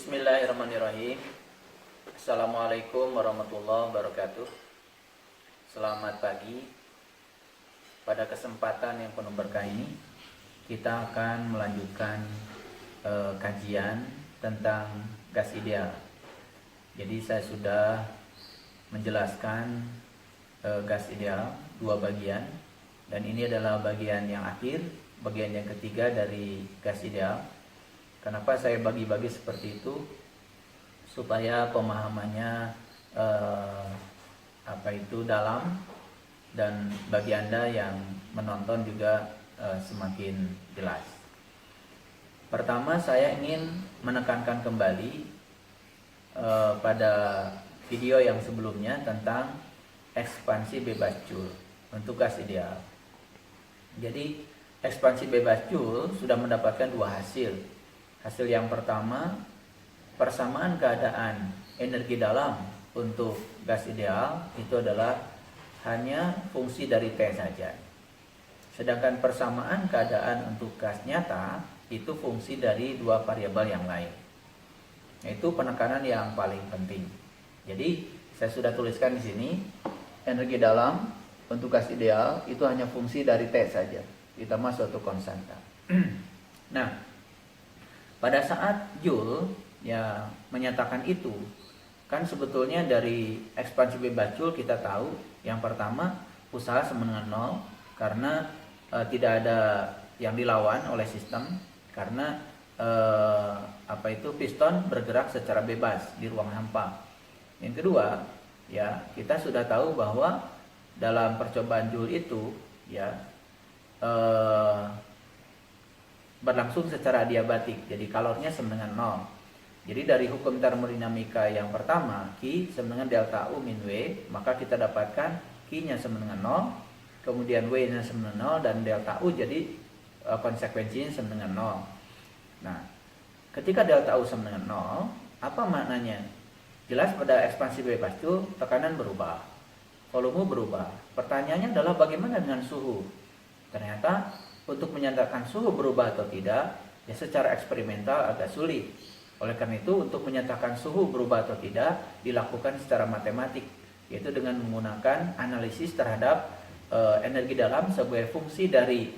Bismillahirrahmanirrahim. Assalamualaikum warahmatullahi wabarakatuh. Selamat pagi. Pada kesempatan yang penuh berkah ini, kita akan melanjutkan kajian tentang gas ideal. Jadi saya sudah menjelaskan gas ideal dua bagian, dan ini adalah bagian yang akhir, bagian yang ketiga dari gas ideal. Kenapa saya bagi-bagi seperti itu? Supaya pemahamannya dalam, dan bagi Anda yang menonton juga semakin jelas. Pertama, saya ingin menekankan kembali pada video yang sebelumnya tentang ekspansi bebas Joule untuk gas ideal. Jadi ekspansi bebas Joule sudah mendapatkan dua hasil. Hasil yang pertama, persamaan keadaan energi dalam untuk gas ideal itu adalah hanya fungsi dari T saja. Sedangkan persamaan keadaan untuk gas nyata itu fungsi dari dua variabel yang lain. Itu penekanan yang paling penting. Jadi saya sudah tuliskan di sini, energi dalam untuk gas ideal itu hanya fungsi dari T saja, ditambah suatu konstanta. Nah, pada saat Joule ya menyatakan itu, kan sebetulnya dari ekspansi bebas Joule kita tahu yang pertama usaha sama dengan nol, karena tidak ada yang dilawan oleh sistem, karena piston bergerak secara bebas di ruang hampa. Yang kedua, ya kita sudah tahu bahwa dalam percobaan Joule itu ya berlangsung secara adiabatik, jadi kalornya sama dengan 0. Jadi dari hukum termodinamika yang pertama, Q sama dengan delta U min W, maka kita dapatkan Q-nya sama dengan 0, kemudian W-nya sama dengan 0, dan delta U jadi konsekuensinya sama dengan 0. Nah, ketika delta U sama dengan 0, apa maknanya? Jelas pada ekspansi bebas itu tekanan berubah, volume berubah. Pertanyaannya adalah bagaimana dengan suhu? Ternyata untuk menyatakan suhu berubah atau tidak, ya secara eksperimental agak sulit. Oleh karena itu, untuk menyatakan suhu berubah atau tidak dilakukan secara matematik, yaitu dengan menggunakan analisis terhadap energi dalam sebagai fungsi dari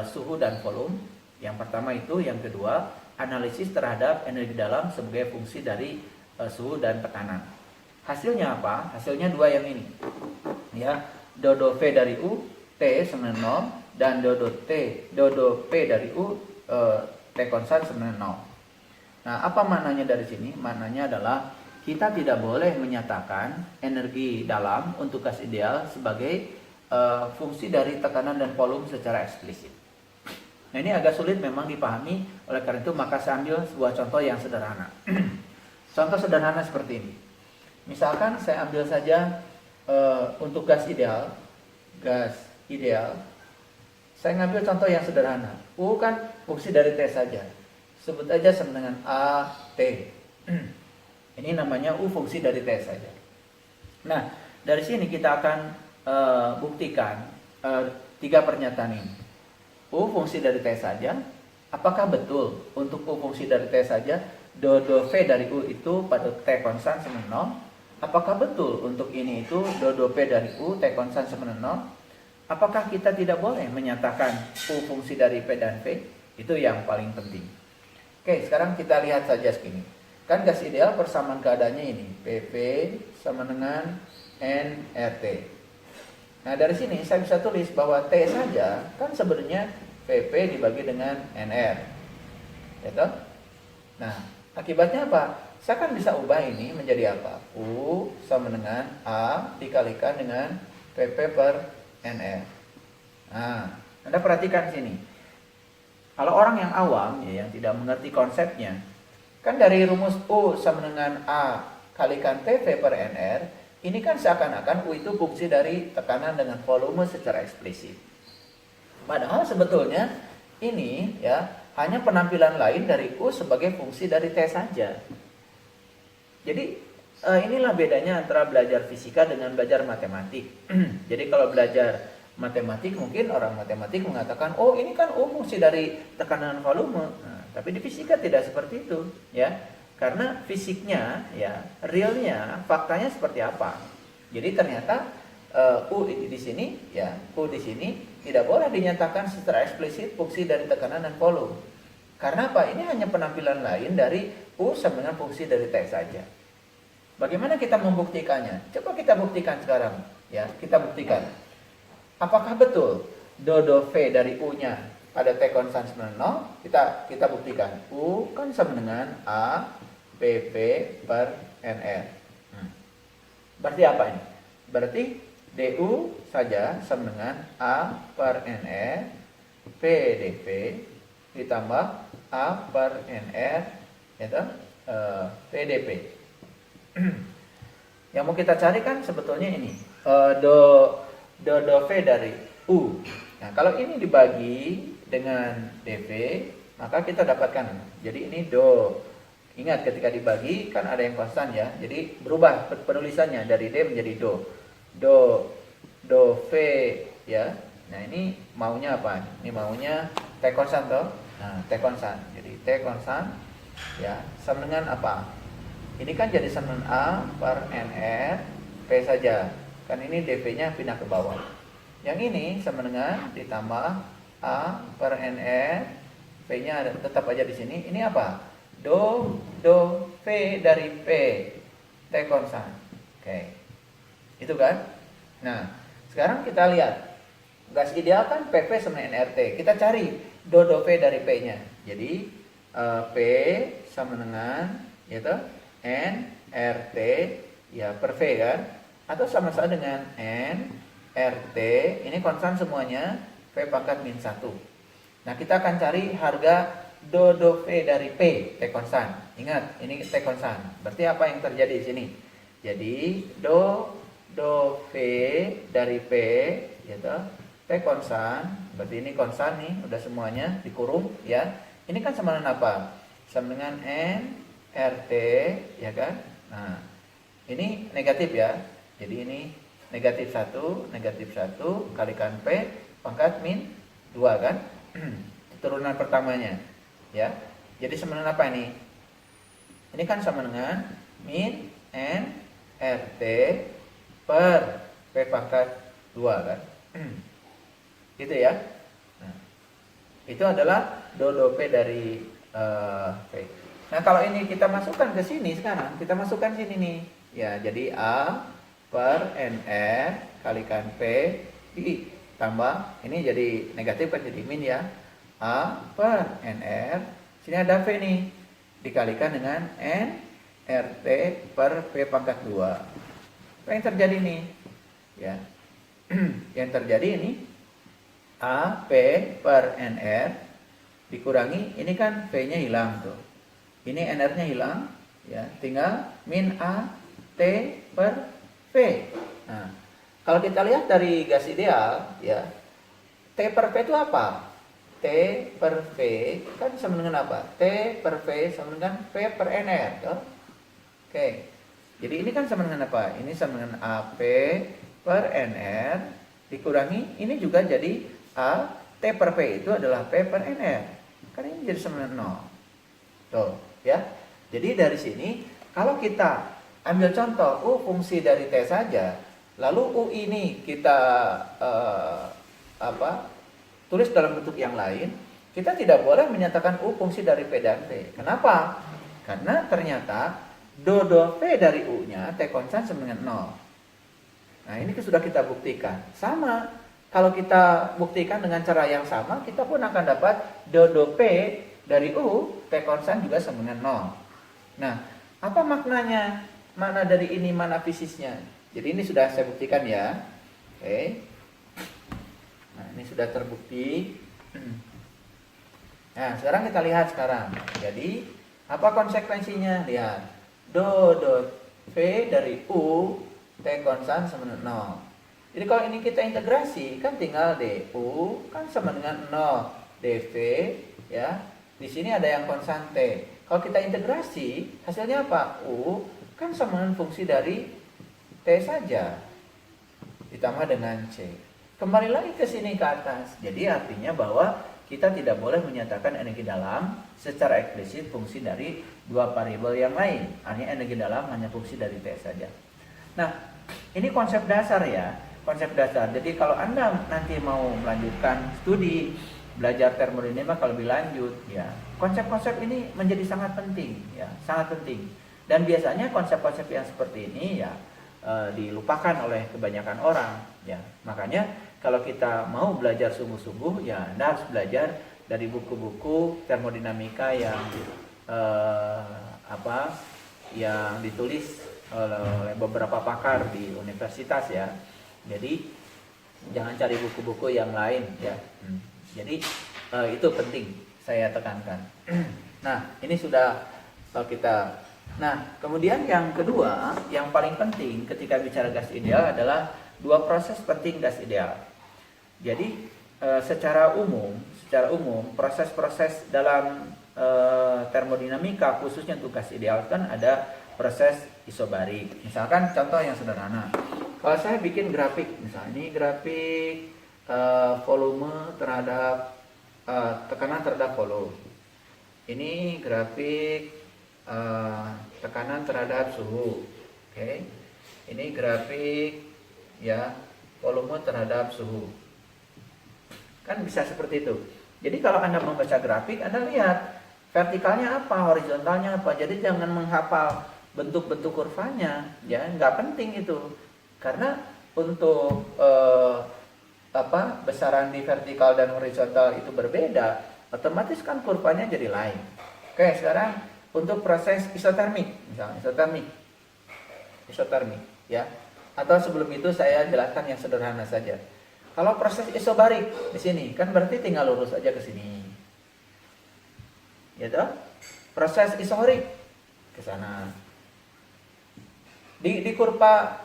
suhu dan volume. Yang pertama itu, yang kedua, analisis terhadap energi dalam sebagai fungsi dari suhu dan tekanan. Hasilnya apa? Hasilnya dua yang ini. Ya, dodo V dari U, T sama 0, dan dodo P dari U, T konstan sama dengan 0. Nah, apa maknanya dari sini? Maknanya adalah kita tidak boleh menyatakan energi dalam untuk gas ideal sebagai fungsi dari tekanan dan volume secara eksplisit. Nah, ini agak sulit memang dipahami, oleh karena itu maka saya ambil sebuah contoh yang sederhana. Contoh sederhana seperti ini. Misalkan saya ambil saja untuk gas ideal, saya ngambil contoh yang sederhana. U kan fungsi dari T saja. Sebut aja sama dengan A, T. Ini namanya U fungsi dari T saja. Nah, dari sini kita akan buktikan tiga pernyataan ini. U fungsi dari T saja. Apakah betul untuk U fungsi dari T saja, dodo V dari U itu pada T konstan sama 0? Apakah betul untuk ini itu dodo P dari U T konstan sama 0? Apakah kita tidak boleh menyatakan U fungsi dari P dan V? Itu yang paling penting. Oke, sekarang kita lihat saja segini. Kan gas ideal persamaan keadaannya ini, PP sama dengan nRT. Nah, dari sini saya bisa tulis bahwa T saja kan sebenarnya PP dibagi dengan nR. Gitu? Nah, akibatnya apa? Saya kan bisa ubah ini menjadi apa? U sama dengan A dikalikan dengan PP per NR. Nah, Anda perhatikan sini. Kalau orang yang awam, ya, yang tidak mengerti konsepnya, kan dari rumus U sama dengan A kalikan TV per NR, ini kan seakan-akan U itu fungsi dari tekanan dengan volume secara eksplisit. Padahal sebetulnya ini ya hanya penampilan lain dari U sebagai fungsi dari T saja. Jadi inilah bedanya antara belajar fisika dengan belajar matematik. Jadi kalau belajar matematik mungkin orang matematik mengatakan, oh ini kan fungsi dari tekanan volume. Nah, tapi di fisika tidak seperti itu, ya. Karena fisiknya, ya, realnya, faktanya seperti apa. Jadi ternyata U di sini, ya, U di sini tidak boleh dinyatakan secara eksplisit fungsi dari tekanan dan volume. Karena apa? Ini hanya penampilan lain dari U sama dengan fungsi dari T saja. Bagaimana kita membuktikannya? Coba kita buktikan sekarang, ya. Kita buktikan. Apakah betul do V dari U-nya pada T konstan sama dengan 0? Kita buktikan. U kan sama dengan A PV per NR. Berarti apa ini? Berarti DU saja sama dengan A per NR PdV ditambah A per NR yaitu PdP. Yang mau kita cari kan sebetulnya ini do V dari U. Nah, kalau ini dibagi dengan dV, maka kita dapatkan. Jadi ini do. Ingat ketika dibagi kan ada yang konstan ya. Jadi berubah penulisannya dari D menjadi do. Do V ya. Nah, ini maunya apa? Ini maunya T konstan toh. Nah, T konstan. Jadi T konstan ya sama dengan apa? Ini kan jadi sama dengan A per NR P saja. Kan ini dV-nya pindah ke bawah. Yang ini sama dengan ditambah A per NR P-nya tetap aja di sini. Ini apa? Do V dari P T konstan. Oke. Itu kan? Nah, sekarang kita lihat. Gas ideal kan PV sama NRT. Kita cari do V dari P-nya. Jadi P sama dengan yaitu NRT ya per V kan? Atau sama-sama dengan NRT. Ini konstan semuanya V pangkat min 1. Nah, kita akan cari harga do V dari P, T konstan. Ingat, ini T konstan. Berarti apa yang terjadi di sini? Jadi do V dari P yaitu T konstan. Berarti ini konstan nih, udah semuanya dikurung ya. Ini kan sama dengan apa? Sama dengan NRT ya kan? Nah, ini negatif ya. Jadi ini negatif 1 kalikan P pangkat min 2 kan? Turunan pertamanya. Ya, jadi sama dengan apa ini? Ini kan sama dengan min N RT per P pangkat 2 kan? Gitu ya. Nah, itu adalah do P dari P. Nah, kalau ini kita masukkan ke sini sekarang, kita masukkan sini nih. Ya, jadi A per NR kalikan P ditambah, ini jadi negatif kan jadi min ya. A per NR, sini ada V nih, dikalikan dengan N RT per P pangkat 2. Apa yang terjadi nih? Ya, yang terjadi ini A P per NR dikurangi, ini kan V-nya hilang tuh. Ini NR-nya hilang, ya, tinggal min A T per V. Nah, kalau kita lihat dari gas ideal, ya, T per V itu apa? T per V kan sama dengan apa? T per V sama dengan P per NR. Toh? Oke. Jadi ini kan sama dengan apa? Ini sama dengan AP per NR dikurangi. Ini juga jadi A. T per P itu adalah P per NR. Kan ini jadi sama dengan 0. Tuh ya. Jadi dari sini kalau kita ambil contoh U fungsi dari T saja. Lalu U ini kita tulis dalam bentuk yang lain, kita tidak boleh menyatakan U fungsi dari P dan T. Kenapa? Karena ternyata do V dari U-nya T konstan sama dengan 0. Nah, ini sudah kita buktikan. Sama, kalau kita buktikan dengan cara yang sama, kita pun akan dapat do P dari U T konstan juga sama dengan 0. Nah, apa maknanya? Mana dari ini, mana fisisnya? Jadi ini sudah saya buktikan ya. Oke. Nah, ini sudah terbukti. Nah, sekarang kita lihat sekarang. Jadi, apa konsekuensinya? Lihat. Do V dari U T konstan sama dengan 0. Jadi kalau ini kita integrasi, kan tinggal DU kan sama dengan 0 dV ya. Di sini ada yang konstan T. Kalau kita integrasi, hasilnya apa? U kan sama dengan fungsi dari T saja ditambah dengan C. Kembali lagi ke sini ke atas. Jadi artinya bahwa kita tidak boleh menyatakan energi dalam secara eksplisit fungsi dari dua variabel yang lain. Artinya energi dalam hanya fungsi dari T saja. Nah, ini konsep dasar ya, konsep dasar. Jadi kalau Anda nanti mau melanjutkan studi belajar termodinamika lebih lanjut, ya, konsep-konsep ini menjadi sangat penting, ya, sangat penting. Dan biasanya konsep-konsep yang seperti ini ya dilupakan oleh kebanyakan orang, ya. Makanya kalau kita mau belajar sungguh-sungguh, ya Anda harus belajar dari buku-buku termodinamika yang yang ditulis oleh beberapa pakar di universitas ya. Jadi jangan cari buku-buku yang lain ya. Jadi itu penting saya tekankan. Nah, ini sudah kita. Nah, kemudian yang kedua, yang paling penting ketika bicara gas ideal adalah dua proses penting gas ideal. Jadi secara umum proses-proses dalam termodinamika khususnya untuk gas ideal kan ada proses isobarik. Misalkan contoh yang sederhana. Kalau saya bikin grafik, misalnya ini grafik volume terhadap tekanan terhadap volume. Ini grafik tekanan terhadap suhu. Oke. Ini grafik ya volume terhadap suhu. Kan bisa seperti itu. Jadi kalau Anda membaca grafik, Anda lihat vertikalnya apa, horizontalnya apa. Jadi jangan menghafal bentuk-bentuk kurvanya, ya nggak penting itu. Karena untuk besaran di vertikal dan horizontal itu berbeda, otomatis kan kurvanya jadi lain. Oke, sekarang untuk proses isotermik, misalnya isotermik, ya. Atau sebelum itu saya jelaskan yang sederhana saja. Kalau proses isobarik di sini kan berarti tinggal lurus aja ke sini. Ya toh? Proses isohorik ke sana. Di kurva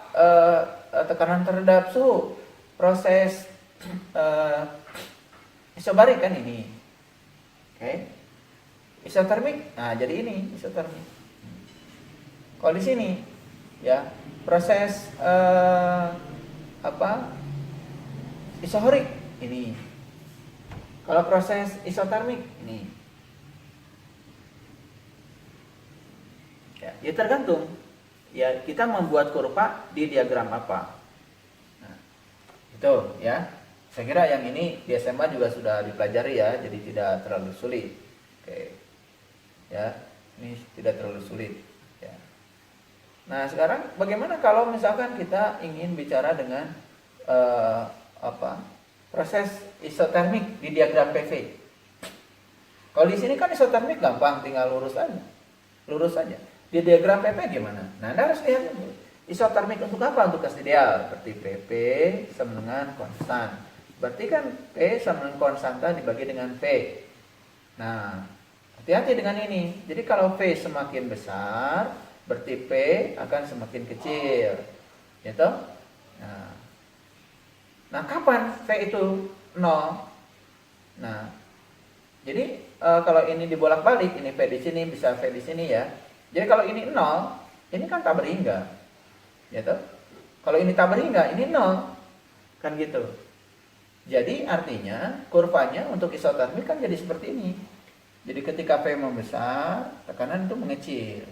tekanan terhadap suhu, proses isobarik kan ini. Oke. Isotermik. Nah, jadi ini isotermik. Kalau di sini ya, proses isohorik ini. Kalau proses isotermik ini. Ya tergantung. Ya, kita membuat kurva di diagram apa. Nah, itu ya. Saya kira yang ini di SMA juga sudah dipelajari ya, jadi tidak terlalu sulit. Oke. Ya, ini tidak terlalu sulit ya. Nah, sekarang bagaimana kalau misalkan kita ingin bicara dengan proses isotermik di diagram PV. Kalau di sini kan isotermik gampang, tinggal lurus saja. Di diagram PP gimana? Nah, Anda harus lihat isotermik untuk apa? Untuk gas ideal. Berarti PP sama dengan konstan. Berarti kan P sama dengan konstanta dibagi dengan V. Nah, hati-hati dengan ini. Jadi kalau V semakin besar, berarti P akan semakin kecil. Gitu? Nah, kapan V itu 0? Nah, jadi kalau ini dibolak-balik, ini V di sini, bisa V di sini ya. Jadi kalau ini 0, ini kan tak berhingga. Gitu? Kalau ini tak berhingga, ini 0. Kan gitu. Jadi artinya kurvanya untuk isotermik kan jadi seperti ini. Jadi ketika V membesar, tekanan itu mengecil.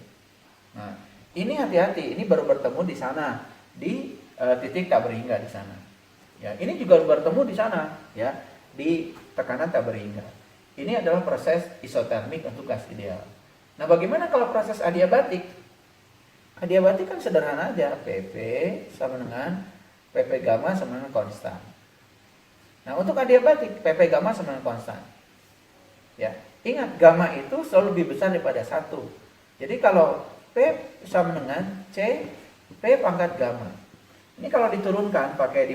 Nah, ini hati-hati, ini baru bertemu di sana, di titik tak berhingga di sana. Ya, ini juga bertemu di sana, ya, di tekanan tak berhingga. Ini adalah proses isotermik untuk gas ideal. Nah, bagaimana kalau proses adiabatik? Adiabatik kan sederhana aja, PP sama dengan PP gamma sama dengan konstan. Nah, untuk adiabatik PP gamma sama dengan konstan. Ya, ingat gamma itu selalu lebih besar daripada 1. Jadi kalau P sama dengan C P pangkat gamma. Ini kalau diturunkan pakai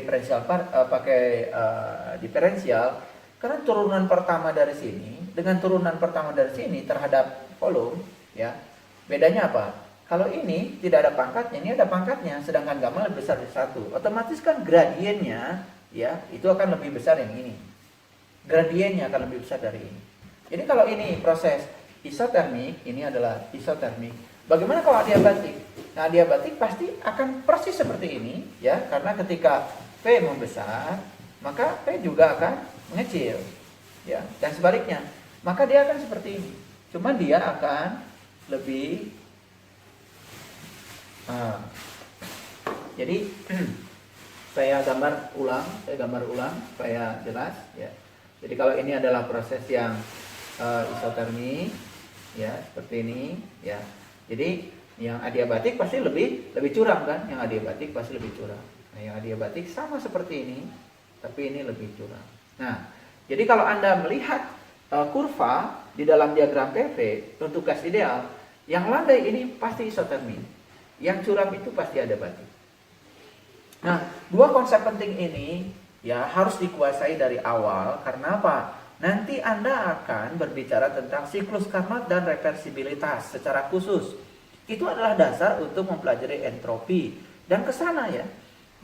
diferensial, karena turunan pertama dari sini dengan turunan pertama dari sini terhadap volume, ya, bedanya apa? Kalau ini tidak ada pangkatnya, ini ada pangkatnya, sedangkan gamma lebih besar dari 1. Otomatis kan gradiennya, ya, itu akan lebih besar yang ini. Gradiennya akan lebih besar dari ini. Jadi kalau ini proses isotermik, ini adalah isotermik. Bagaimana kalau adiabatik? Nah, adiabatik pasti akan persis seperti ini, ya, karena ketika P membesar, maka P juga akan mengecil. ya, dan sebaliknya. Maka dia akan seperti ini. Cuma dia akan lebih jadi saya gambar ulang supaya jelas ya. Jadi kalau ini adalah proses yang isotermi ya, seperti ini ya. Jadi yang adiabatik pasti lebih curam kan? Yang adiabatik pasti lebih curam. Nah, yang adiabatik sama seperti ini, tapi ini lebih curam. Nah, jadi kalau Anda melihat kurva di dalam diagram PV untuk gas ideal, yang landai ini pasti isotermi. Yang curam itu pasti adiabatik. Nah, dua konsep penting ini ya harus dikuasai dari awal. Karena apa? Nanti Anda akan berbicara tentang siklus Carnot dan reversibilitas secara khusus. Itu adalah dasar untuk mempelajari entropi dan kesana ya.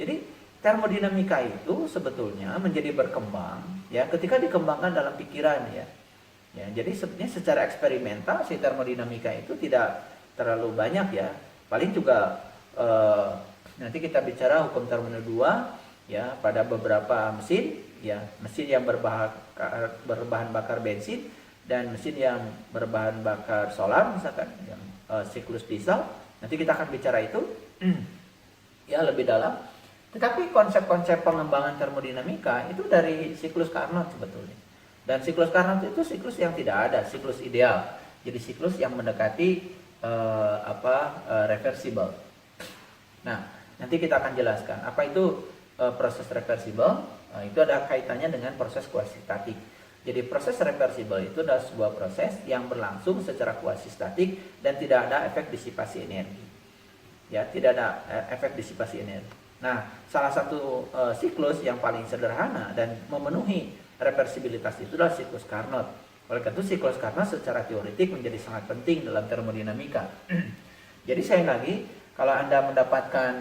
Jadi termodinamika itu sebetulnya menjadi berkembang ya ketika dikembangkan dalam pikiran ya. Ya, jadi sebenarnya secara eksperimental si termodinamika itu tidak terlalu banyak ya. Paling juga nanti kita bicara hukum termodinamika 2 ya pada beberapa mesin ya, mesin yang berbahan bakar bensin dan mesin yang berbahan bakar solar misalkan yang siklus diesel. Nanti kita akan bicara itu ya lebih dalam. Tetapi konsep-konsep pengembangan termodinamika itu dari siklus Carnot sebetulnya. Dan siklus Carnot itu siklus yang tidak ada, siklus ideal. Jadi siklus yang mendekati reversible. Nah, nanti kita akan jelaskan apa itu proses reversible. Itu ada kaitannya dengan proses kuasitatik. Jadi proses reversible itu adalah sebuah proses yang berlangsung secara kuasistatik dan tidak ada efek disipasi energi. Ya, tidak ada efek disipasi energi. Nah, salah satu siklus yang paling sederhana dan memenuhi reversibilitas itu adalah siklus Carnot. Oleh karena itu siklus Carnot secara teoretik menjadi sangat penting dalam termodinamika. Jadi saya lagi, kalau Anda mendapatkan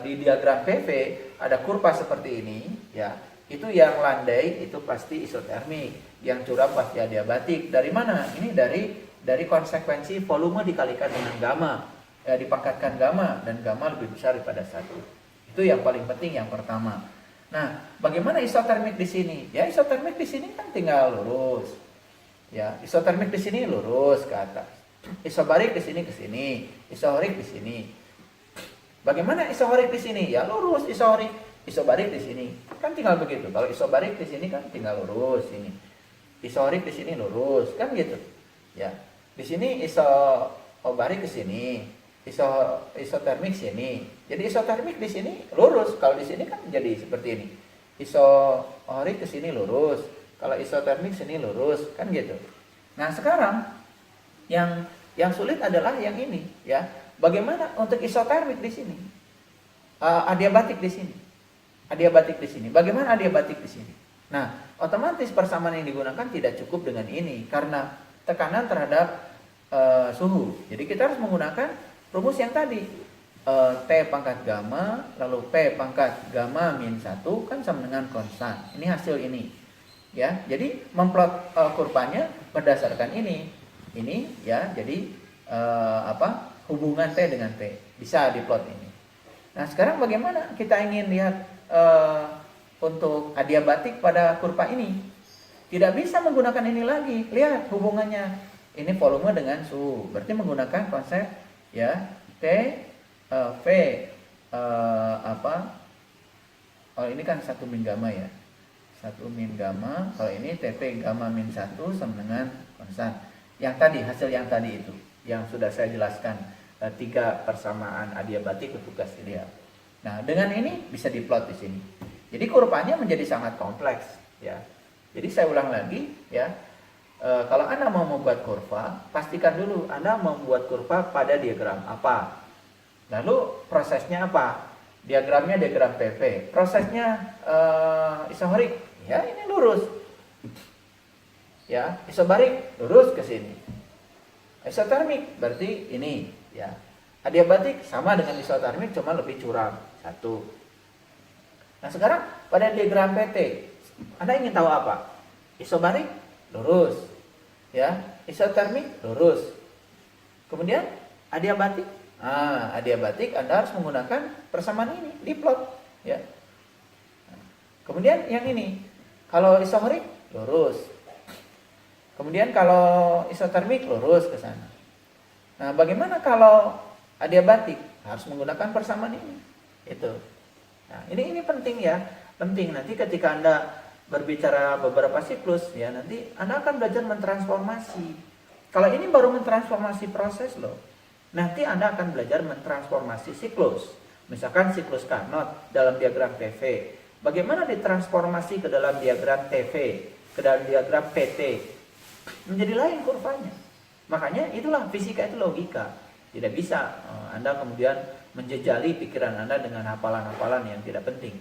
di diagram PV ada kurva seperti ini, ya, itu yang landai itu pasti isotermik, yang curam pasti adiabatik. Dari mana? Ini dari konsekuensi volume dikalikan dengan gamma, dipangkatkan gamma dan gamma lebih besar daripada 1. Itu yang paling penting yang pertama. Nah, bagaimana isotermik di sini? Ya, isotermik di sini kan tinggal lurus. Ya, isotermik di sini lurus ke atas. Isobarik di sini ke sini, isohorik di sini. Bagaimana isohorik di sini? Ya lurus isohorik. Isobarik di sini. Kan tinggal begitu. Kalau isobarik di sini kan tinggal lurus ini. Isohorik di sini lurus, kan gitu. Ya. Di sini isobarik ke sini. Isotermik sini. Jadi isotermik di sini lurus. Kalau di sini kan jadi seperti ini. Isohorik ke sini lurus. Kalau isotermik sini lurus, kan gitu. Nah, sekarang yang sulit adalah yang ini, ya. Bagaimana untuk isotermik di sini? Adiabatik di sini. Adiabatik di sini. Bagaimana adiabatik di sini? Nah, otomatis persamaan yang digunakan tidak cukup dengan ini karena tekanan terhadap suhu. Jadi kita harus menggunakan rumus yang tadi, T pangkat gamma lalu P pangkat gamma min 1 kan sama dengan konstan. Ini hasil ini, ya. Jadi memplot kurvanya berdasarkan ini ya. Jadi hubungan T dengan P bisa diplot ini. Nah, sekarang bagaimana kita ingin lihat untuk adiabatik pada kurva ini? Tidak bisa menggunakan ini lagi. Lihat hubungannya, ini volume dengan suhu, berarti menggunakan konsep ya T V kalau ini kan 1 min gamma ya, 1 min gamma. Kalau ini TP gamma min 1 sama dengan konstan. Yang tadi, hasil yang tadi itu yang sudah saya jelaskan, 3 persamaan adiabatik untuk gas ideal. Nah, dengan ini bisa diplot di sini. Jadi kurvanya menjadi sangat kompleks ya. Jadi saya ulang lagi ya. Kalau Anda mau membuat kurva, pastikan dulu Anda membuat kurva pada diagram apa. Lalu prosesnya apa? Diagramnya diagram PV. Prosesnya isohorik, ya ini lurus. Ya, isobarik lurus ke sini. Isotermik berarti ini, ya. Adiabatik sama dengan isotermik cuma lebih curam, 1. Nah, sekarang pada diagram PT, Anda ingin tahu apa? Isobarik lurus, ya, isotermik lurus. Kemudian adiabatik, adiabatik Anda harus menggunakan persamaan ini, diplot, ya. Kemudian yang ini, kalau isohorik lurus, Kemudian kalau isotermik lurus ke sana. Nah, bagaimana kalau adiabatik? Harus menggunakan persamaan ini. Itu. Nah, ini penting ya. Penting nanti ketika Anda berbicara beberapa siklus ya, nanti Anda akan belajar mentransformasi. Kalau ini baru mentransformasi proses loh. Nanti Anda akan belajar mentransformasi siklus. Misalkan siklus Carnot dalam diagram PV. Bagaimana ditransformasi ke dalam diagram TV, ke dalam diagram PT? Menjadi lain kurvanya. Makanya itulah fisika, itu logika. Tidak bisa Anda kemudian menjejali pikiran Anda dengan hafalan-hafalan yang tidak penting.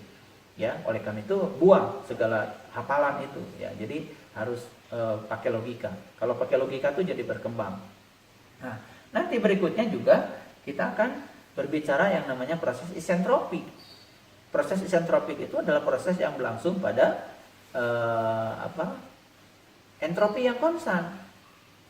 Ya, oleh karena itu buang segala hafalan itu ya. Jadi harus pakai logika. Kalau pakai logika itu jadi berkembang. Nah, nanti berikutnya juga kita akan berbicara yang namanya proses isentropi. Proses isentropik itu adalah proses yang berlangsung pada entropi yang konstan.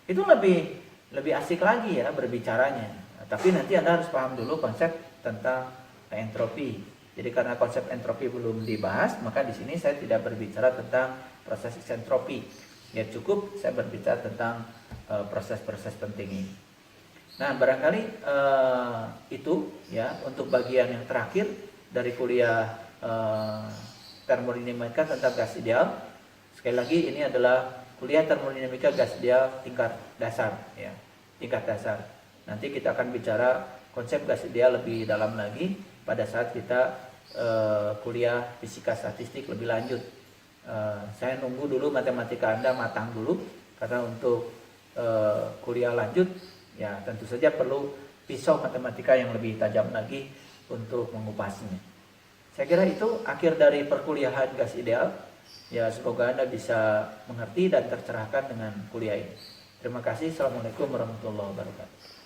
Itu lebih asik lagi ya berbicaranya. Tapi nanti Anda harus paham dulu konsep tentang entropi. Jadi karena konsep entropi belum dibahas, maka di sini saya tidak berbicara tentang proses isentropi. Ya cukup saya berbicara tentang proses-proses penting ini. Nah, barangkali itu ya untuk bagian yang terakhir dari kuliah termodinamika tentang gas ideal. Sekali lagi ini adalah kuliah termodinamika gas ideal tingkat dasar ya, tingkat dasar. Nanti kita akan bicara konsep gas ideal lebih dalam lagi pada saat kita kuliah fisika statistik lebih lanjut. Saya nunggu dulu matematika Anda matang dulu, karena untuk kuliah lanjut ya tentu saja perlu pisau matematika yang lebih tajam lagi untuk mengupasnya. Saya kira itu akhir dari perkuliahan gas ideal. Ya, semoga Anda bisa mengerti dan tercerahkan dengan kuliah ini. Terima kasih. Assalamualaikum warahmatullahi wabarakatuh.